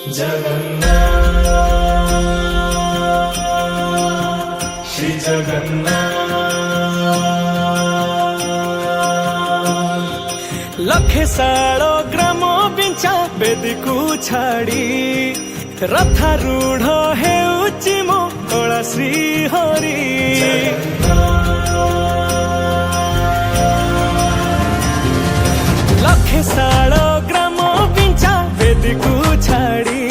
जगन्नाथ श्री जगन्नाथ। लखे साल ग्राम बिंचा बेदी को छाड़ी रथारूढ़ हेउची मो कला श्री हरि। लखे साल ग्राम बिंचा बेदी को छाड़ी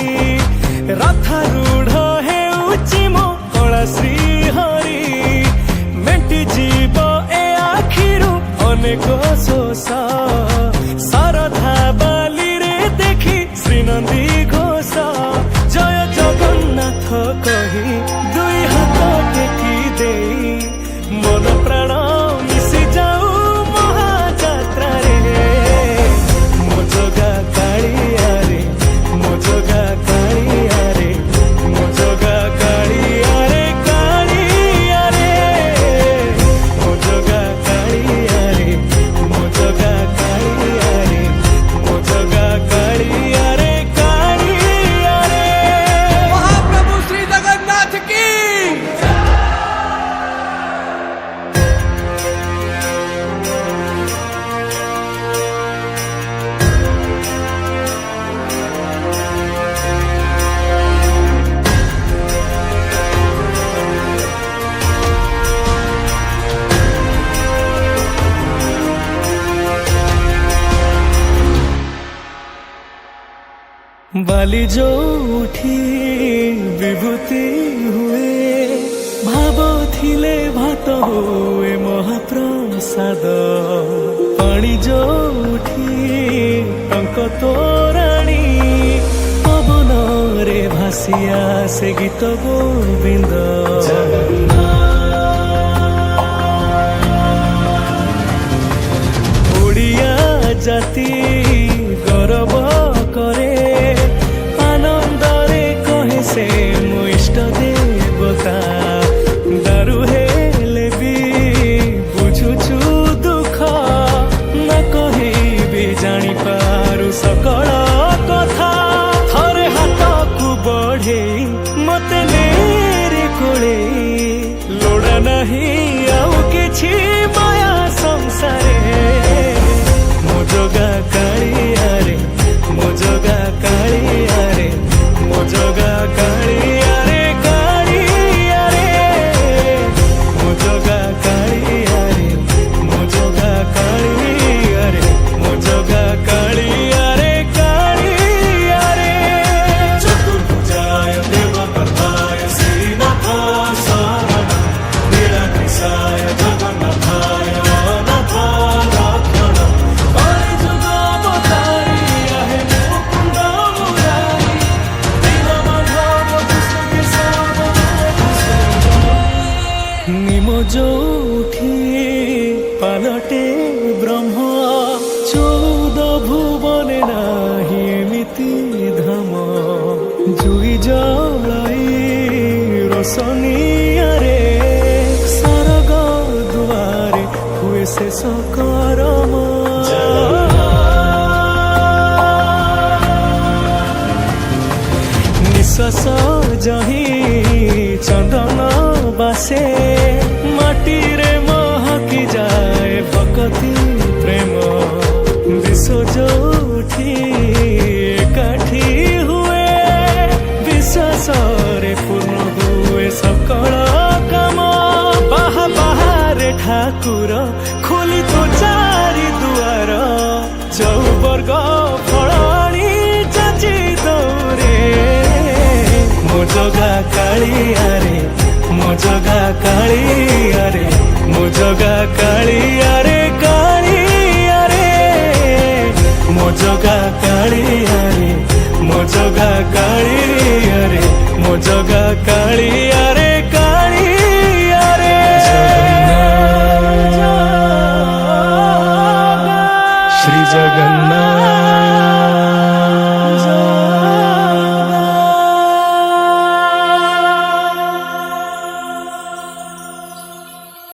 रथारूढ़ हेउची मो कला श्री हरि। मेटी जीव ए आखिरु अनेक शोष सरधा बाली रे देखी श्रीनंदी घोष। जय जगन्नाथ कही दुई हाथ टेकी देई मन प्राण मिशि जाऊ महाजात्रा रे। मो जगा कालिया रे मो जगा कालिया रे मो जगा कालिया रे कालिया रे मो जगा कालिया रे मो जगा कालिया रे मो जगा कालिया रे कालिया रे। महाप्रभु श्री जगन्नाथ की बाली जो उठी विभूति हुए भाव थिले भात हुए महाप्रसाद। पानी जो उठी टंक तोराणी पवन रे भासिया से गीत गोविंद। ओडिया जाति गौरव करे आनंदरे कहे से मो इष्ट देवता। दारु हेले भी बुझुछु दुख न कही भी जानी पारु सकल कथा। थरे हाथ को बढ़े मते नेरे कोले लोड़ा नहीं आउ किछि माया संसारे। मो जगा कालिया रे मो जगा कालिया रे मो जगा कालिया रे कालिया रे मो जगा कालिया रे मो जगा कालिया रे मो जगा कालिया रे कालिया रे। चतुर्भुजाय देवकर्ताय श्रीनाथाय शरणं नीलकण्ठाय जगन्नाथाय अनाथरक्षणं। कलिजुगावतारी आहे मुकुंद मुरारी दीनबन्धु कृष्ण निम जोठी पालटे ब्रह्म चौद भुवने नाही एमिति धाम। जुई जलाई रोशनिया रे सरग दुआरे हुए से सकरम। निश्वास जही चंदन बासे माटी रे महकी जाए भक्ति प्रेम। विश्व जोठी एकाठी हुए विश्वास रे पूर्ण हुए सकल काम। बाहा बाहारे ठाकुर खोली तो चारि दुआर चौवर्ग फलाणी जाची दौरे। मो जगा कालिया रे मो जगा कालिया रे मो जगा कालिया रे